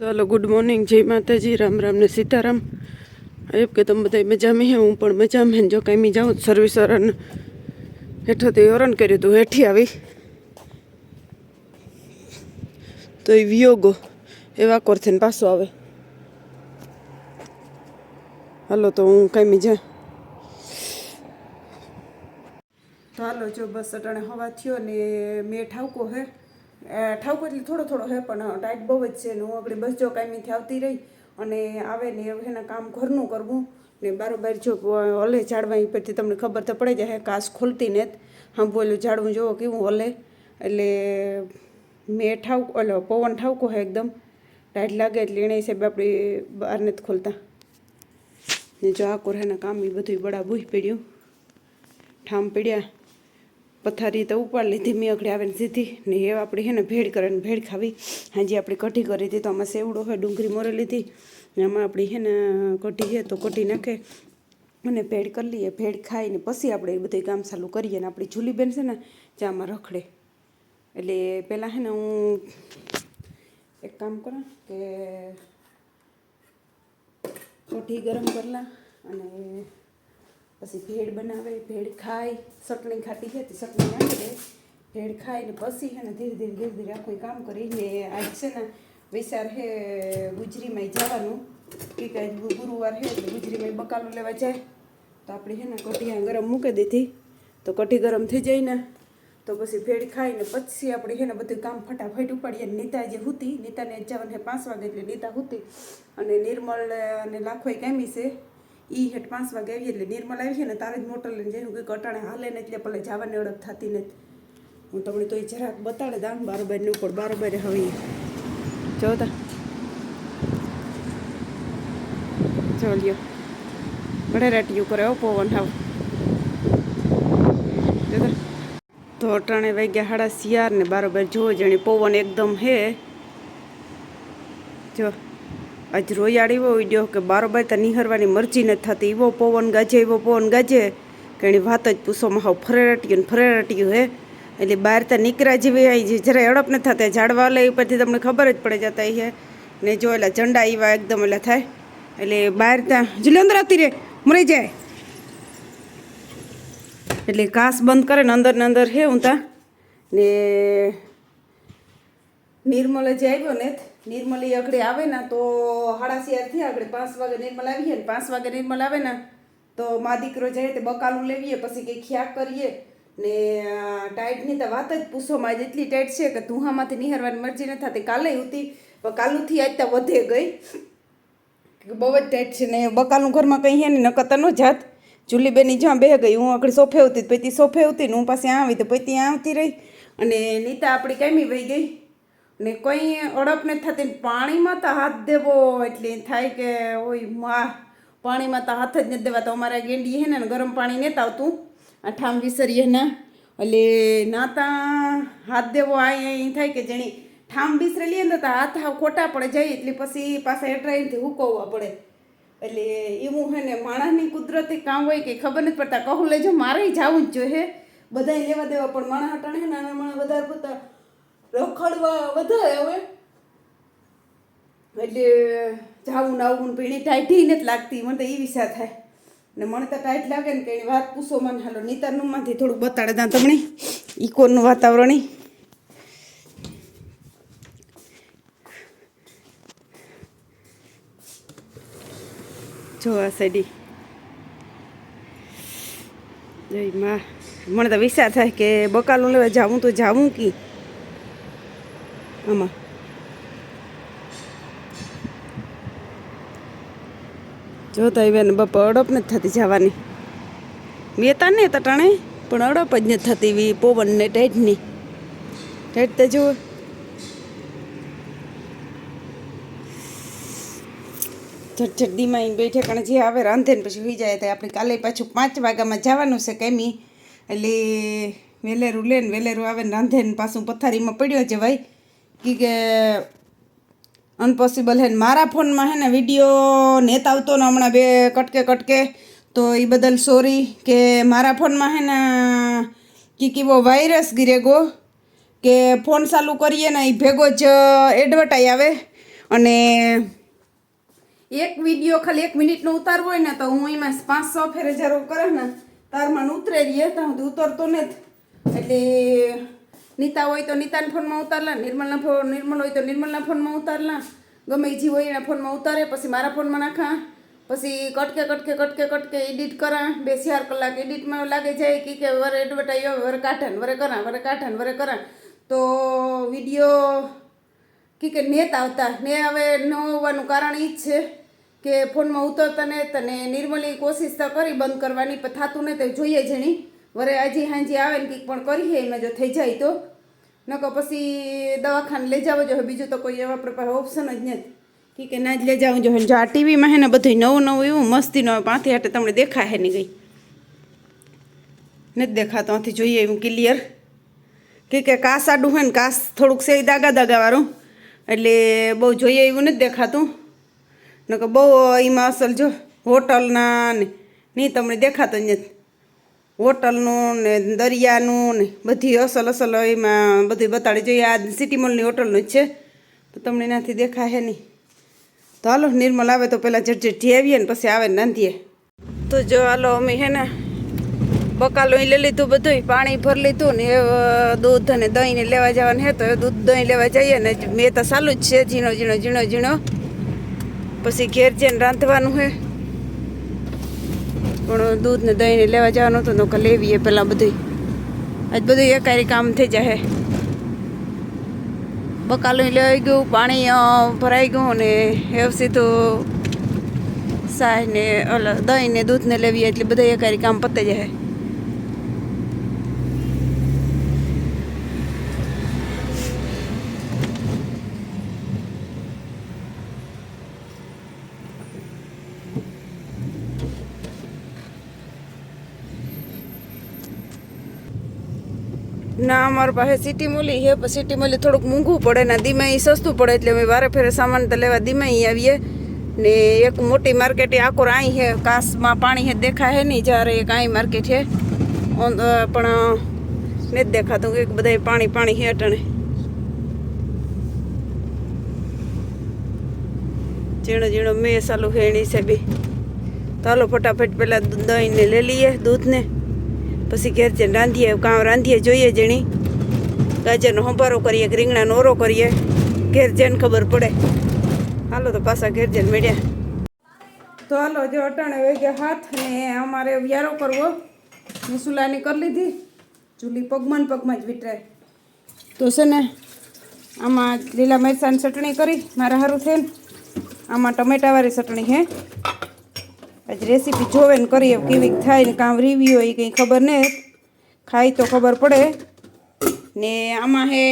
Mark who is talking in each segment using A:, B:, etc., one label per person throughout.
A: તો hello good morning, જય માતાજી, રામ રામ ને સીતારામ। આયબ કે તમે બધા મજામાં હે, હું પણ મજામાં। જો કાંઈ જાઉં સર્વિસ વાળાને હેઠોથી ઓરન કર્યું હતું, હેઠી આવી તો એ વિયોગો એવા કોર થઈને પાછો આવે। હાલો તો હું કાંઈ જા તો હાલો જો બસ અટાણે હવા થયો ને મેં ઠાવકો હે ઠાવકો એટલે થોડો થોડો હે પણ ટાઈટ બહુ જ છે ને હું આગળ બસ જો કાંઈથી આવતી રહી અને આવે ને હવે એના કામ ઘરનું કરવું ને બારોબાર જો હલે ઝાડવા પરથી તમને ખબર તો પડે જાય કાચ ખોલતી ને હા બોલું ઝાડવું જોવો કેવું હલે એટલે મેં ઠાવકો એટલે પવન ઠાવકો હે એકદમ ટાઈટ લાગે એટલે એને હિસાબે આપણે બહાર નથી ખોલતા ને જો આ કોરાના કામ એ બધું બડા બૂહી પડ્યું ઠામ પડ્યા પથારી તો ઉપાડ લીધી મેં આગળ આવીને સીધી ને એ આપણે હે ને ભેળ કરે ને ભેળ ખાવી હાજી આપણે કઢી કરી હતી તો આમાં સેવડો હોય ડુંગળી મોરે લીધી ને આમાં આપણી હે ને કઢી છે તો કઢી નાખે અને ભેળ કરી લઈએ ભેળ ખાઈને પછી આપણે એ બધું કામ ચાલુ કરીએ ને આપણી જુલીબેન છે ને ચામાં રખડે એટલે પહેલાં હે ને હું એક કામ કરું કે કઢી ગરમ કરલા અને પછી ભેળ બનાવે ભેળ ખાય ચટણી ખાટી છે તે ચટણી નાખી દે ભેળ ખાઈને પછી છે ને ધીરે ધીરે આખું કામ કરીને આજ છે ને વિચાર છે ગુજરીમાં જવાનું કે કાંઈ ગુરુવાર છે એટલે ગુજરીમાં બકાલું લેવા જાય તો આપણે છે ને કઢી ગરમ મૂકી દીધી તો કઢી ગરમ થઈ જાય ને તો પછી ભેળ ખાઈને પછી આપણે છે ને બધું કામ ફટાફટ ઉપાડીએ નીતા જે હતી નીતાને જવાનું છે 5 વાગે એટલે નીતા હતી અને નિર્મળ અને લાખોય કામી છે એ હેઠ 5 વાગે આવીએ એટલે નિર્મલ આવી છે ને તારે જ મોટર લઈને જાય કે અટાણે હાલે ને એટલે ભલે જવાની ઓળખ થતી નથી હું તમને તો એ જરાક બતાડે દામ બારોબાર ઉપર બારોબાર હવે જોતા ચાલ્યો બડે રાટિયું કરે પવન હાવ જોતા તો અટાણે વાગ્યા 4:30 ને બારોબાર જોવો જાણે પવન એકદમ હે જો આજ રોયાળ એવો વિડીયો કે બારોબાર તો નિહરવાની મરજી નથી થતી એવો પવન ગાજે કે એની વાત જ પૂછોમાં હાવ ફરેરાટ્યું હે એટલે બહાર તો નીકળ્યા જેવી આવી જરાય અડપ નથી થતા ઝાડવા લે ઉપરથી તમને ખબર જ પડે જતા છે ને જો એટલે ઝંડા એવા એકદમ એટલે થાય એટલે બહાર ત્યાં જુલે અંદર આવતી રે મરી જાય એટલે ઘાસ બંધ કરે ને અંદર હે હું ત્યાં ને નિર્મલ જે આવ્યો ને નિર્મલી આગળ આવે ને તો 4:30 થયા આગળ 5 વાગે નિર્મલ આવીએ ને 5 વાગે નિર્મલ આવે ને તો મા દીકરો જાય તે બકાલું લેવીએ પછી કંઈ ખ્યાક કરીએ ને ટાઈટની તો વાત જ પૂછોમાં એટલી ટાઈટ છે કે ધુહામાંથી નિહારવાની મરજી નથી થતી કાલે હતી પણ કાલુથી આજ તો વધે ગઈ બહુ જ ટાઈટ છે ને બકાલું ઘરમાં કંઈ હે ને નકતા ન જાત જુલીબેની જ્યાં બે ગઈ હું આગળ સોફે હતી પછી સોફે હતી ને હું પાસે આવી તો પછી ત્યાં આવતી રહી અને નીતા આપણી કાયમી વહી ગઈ ને કંઈ અડપ નથી થતી પાણીમાં તો હાથ દેવો એટલે થાય કે ઓય માં પાણીમાં તો હાથ જ નથી દેવા તો અમારા ગેંડી હે ને ગરમ પાણી નથી આવતું આ ઠામ વિસરીએ ના એટલે નાતા હાથ દેવો અહીં થાય કે જેણી ઠામ વિસરેલી ને તો હાથ ખોટા પડે જાય એટલે પછી પાછા એટ્રાઈનથી હુકવવા પડે એટલે એવું હે ને માણસની કુદરતી કામ હોય કે ખબર નથી પડતા કહું લેજો મારે જવું જ જોઈએ બધાય લેવા દેવા પણ માણસ હટાણે હે નાના માણસ વધારે પડતા રખડવા વધારે હવે એટલે જાવું ને આવું પીણી ટાઈટી નથી લાગતી મને તો એ વિચાર થાય ને મને તો ટાઈટ લાગે ને કે એની વાત પૂછો મને હાલો નીતાનુંમાંથી થોડું બતાડે ત્યાં તમને ઇકોનનું વાતાવરણ જો આ સાઈડી જય માં મને તો વિચાર થાય કે બકાલું લેવા જાવું તો જાવું કી આમાં જોતા એવા ને બાપા અડપ નથી થતી જવાની મેતા ને તટાણે પણ અડપ જ નથી થતી એવી પવન ને ટાઈટની ટાઈટ તો જુઓ ઝટઝટ ડીમાં બેઠે કારણ જે આવે રાંધે ને પછી હોઈ જાય તો આપણે કાલે પાછું 5 વાગ્યામાં જવાનું છે કેમી એટલે વેલેરું લે ને વેલેરું આવે ને રાંધે ને પાછું પથારીમાં પડ્યો છે ભાઈ કે અનપોસિબલ હે ને મારા ફોનમાં હે ને વિડીયો નેત આવતો ને હમણાં બે કટકે તો એ બદલ સોરી કે મારા ફોનમાં હે ને કેવો વાયરસ ગિરેગો કે ફોન ચાલુ કરીએ ને એ ભેગો જ એડવર્ટાઈ આવે અને એક વિડીયો ખાલી 1 મિનિટનો ઉતારવો હોય ને તો હું એમાં 5-6 ફેરે જરૂર કરે ને તારમાં ઉતરે રહીએ ત્યાં સુધી ઉતરતો નથી. એટલે નીતા હોય તો નીતાના ફોનમાં ઉતારલા, નિર્મલ હોય તો નિર્મલના ફોનમાં ઉતારલા, ગમે જે હોય એના ફોનમાં ઉતારે, પછી મારા ફોનમાં નાખા, પછી કટકે એડિટ કરા, 2-4 કલાક એડિટમાં લાગે જાય કે વરે એડવર્ટાઈઝ આવે, વરે કાઢાને વરે કરા તો વિડીયો કે નેત આવતા ને. હવે ન હોવાનું કારણ એ જ છે કે ફોનમાં ઉતરતા ને તને નિર્મલી કોશિશ તો કરી બંધ કરવાની, પણ થતું ને તો જોઈએ જણી વરે આજે હાંજી આવે ને કંઈક પણ કરીએ એમાં જો થઈ જાય તો, નકર પછી દવાખાને લઈ જવો જોઈએ. બીજું તો કોઈ આપણા પાસે ઓપ્શન જ નથી કે ના જ લઈ જવું જોઈએ. જો આ ટીવીમાં હે ને બધું નવું એવું મસ્તીનું આવે, પાંથી હાટે તમને દેખાય હે નહીં ગઈ નથી દેખાતો, આથી જોઈએ એવું ક્લિયર કે કાસ આડું હોય ને કાસ થોડુંક સે દાગાવાળું એટલે બહુ જોઈએ એવું નથી દેખાતું. નકર બહુ એમાં અસલ જો હોટલના ને નહીં તમને દેખાતો જ નથી. હોટલનું ને દરિયાનું ને બધી અસલ એમાં બધું બતાડી જોઈએ. આ સિટી મોલની હોટલનું જ છે તો તમને એનાથી દેખાય નહીં. તો હાલો નિર્મલ આવે તો પહેલાં ઝટઝટ આવીએ ને પછી આવે ને રાંધીએ. તો જો હાલો અમે હે ને બકાલું લઈ લીધું, બધું પાણી ભરી લીધું ને દૂધ અને દહીંને લેવા જવાનું હે તો દૂધ દહીં લેવા જઈએ ને મેં તો ચાલુ જ છે ઝીણો. પછી ઘેર જઈને રાંધવાનું હે પણ દૂધ ને દહીંને લેવા જવાનું હતું તો લેવીએ પહેલાં બધું. આજ બધું એકારી કામ થઈ જાય. બકાલું લેવાઈ ગયું, પાણી ભરાઈ ગયું ને એવું સીધું સાહ ને દહીં ને દૂધ ને લેવીએ એટલે બધા એકારી કામ પતી જાય. ના અમારી પાસે સિટી મોલી છે, પણ સિટી મોલી થોડુંક મોંઘું પડે ને દીમાઈ સસ્તું પડે એટલે અમે વારે ફેરે સામાન તો લેવા દીમાઈ આવીએ ને. એક મોટી માર્કેટ એ આકોર અહીં છે, કાસમાં પાણી છે દેખાય નહીં, જ્યારે એક અહીં માર્કેટ છે પણ નથી દેખાતું કે બધા પાણી છે અટાણે. ઝીણો મેં ચાલુ છે એની હિસાબે. તો હાલો ફટાફટ પહેલાં દહીંને લઈ લઈએ, દૂધને, પછી ઘેર જઈને રાંધીએ. કામ રાંધીએ જોઈએ જણી, ગાજરનો સંભારો કરીએ કે રીંગણાનો ઓરો કરીએ, ઘેર જઈને ખબર પડે. હાલો તો પાછા ઘેર જઈને મળ્યા. તો હાલો જો અટાણે વહી ગયા હાથ ને અમારે વ્યારો કરવો સુલાની કરી લીધી, ચૂલી પગમાં જ વિટરાય. તો છે ને આમાં લીલા મરચાંની ચટણી કરી મારા સારું છે ને, આમાં ટમેટાવાળી ચટણી છે. આજ રેસીપી જોવે ને કરીએ કેવી થાય ને, કામ રીવી હોય કંઈ ખબર નહીં, ખાઈ તો ખબર પડે ને. આમાં હે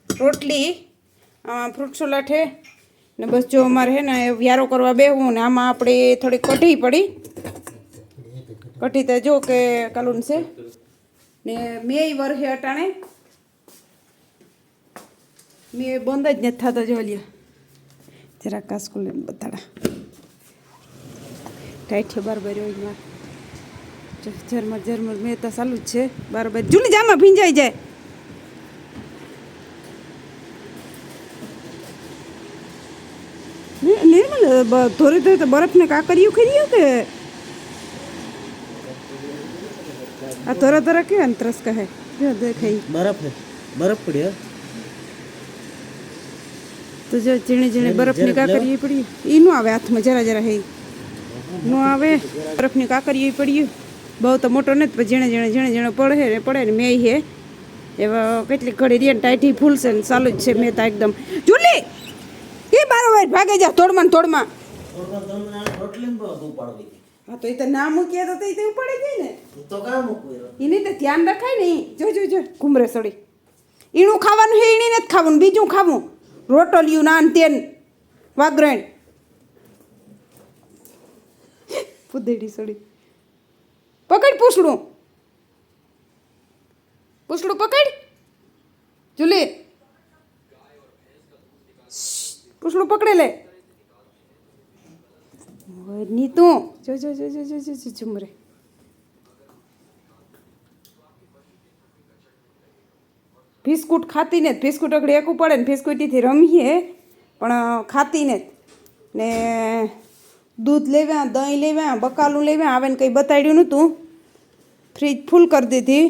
A: રોટલી, આમાં ફ્રૂટ સલાડ છે ને બસ. જો અમારે હે ને વ્યારો કરવા બેહવું ને આમાં આપણે થોડી કઢી પડી, કઢી તો જો કે કાલુન છે ને મેં વરહે અટાણે મેં બંધ જ નથી થતો. જો લ્યો જરા કાસકુલ બતાડા ટાઈટ છે બાર રોજમાં ઝરમર મેં તો ચાલુ જ છે બરાબર. જૂલી જામાં ભીંજાઈ જાય. નિર્મલ ધોરી તો બરફને કાકરિયું ખરીયું કે આ ધોરા કે અંતરસ કહે જો દેખાઈ
B: બરફ પડ્યો
A: તો જો ઝીણી બરફની કાકરી પડી. એ નું આવે હાથમાં જરા હે નું આવે. બરફની કાકરી પડ્યું બહુ તો મોટો નથી, પણ ઝીણે પડે ને મેં હે એવા કેટલીક ઘડી રે ટાઈટી ફૂલ છે ને ચાલુ જ છે. મેં તો એકદમ જુલી એ બારોબાર ભાગે જા તોડમાં. હા તો એ તો ના મૂકીએ તો તે ઉપાડે જાય ને, એની તો ધ્યાન રખાય ને. જો ઘુમરે સડી ઈણું ખાવાનું હે, ઈણી નથી ખાવાનું, બીજું ખાવું રોટલિયું નાન તેન વાગરણ પુદેડી સડી. પકડ પૂછડું પકડ જુલી, પૂછડું પકડે લે ની તું. જો ઝુમરે બિસ્કુટ ખાતી ને બિસ્કુટ અગડી એકું પડે ને બિસ્કુટીથી રમીએ પણ ખાતી ને ને દૂધ લેવા, દહીં લેવા, બકાલું લેવા, આવે ને કંઈ બતાડ્યું નહોતું. ફ્રીજ ફૂલ કરી દીધી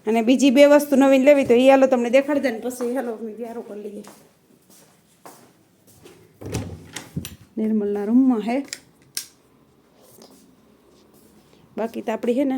A: અને બીજી 2 વસ્તુ નવીન લેવી તો એ હાલો તમને દેખાડી દે ને પછી હાલો અમે વ્યારો કરી લઈએ. નિર્મલના રૂમમાં હે, બાકી તો આપણી હે ને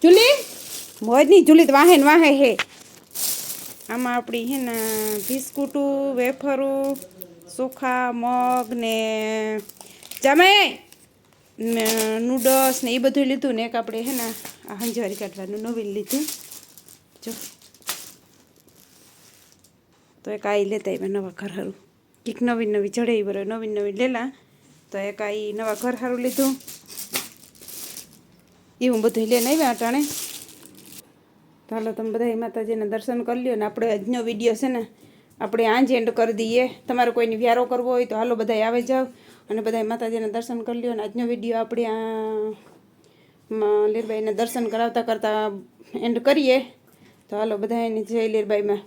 A: ચૂલી મોજ નહીં, ચૂલી તો વાહે ને વાહે હે. આમાં આપણી હે ને બિસ્કુટું, વેફરું, ચોખા, મગ ને જામે નૂડલ્સ ને એ બધું લીધું ને એક આપણે હે ને આ હંજવારી કાઢવાનું નવીન લીધું. જો તો એક આ લેતા આવ્યા નવા ઘર સારું, કંઈક નવીન નવી જડે બરાબર નવીન નવીન લેલા તો એક આ નવા ઘર સારું લીધું. એવું બધું લઈને આવ્યા અટાણે. તો હાલો તમે બધા માતાજીના દર્શન કરી લ્યો ને આપણે આજનો વિડીયો છે ને આપણે આજ એન્ડ કરી દઈએ. તમારે કોઈની વ્યારો કરવો હોય તો હાલો બધા આવે જાવ અને બધા માતાજીના દર્શન કરી લ્યો. અને આજનો વિડીયો આપણે આ લીરબાઈને દર્શન કરાવતા કરતાં એન્ડ કરીએ. તો હાલો બધા એની જય લીરબાઈમાં.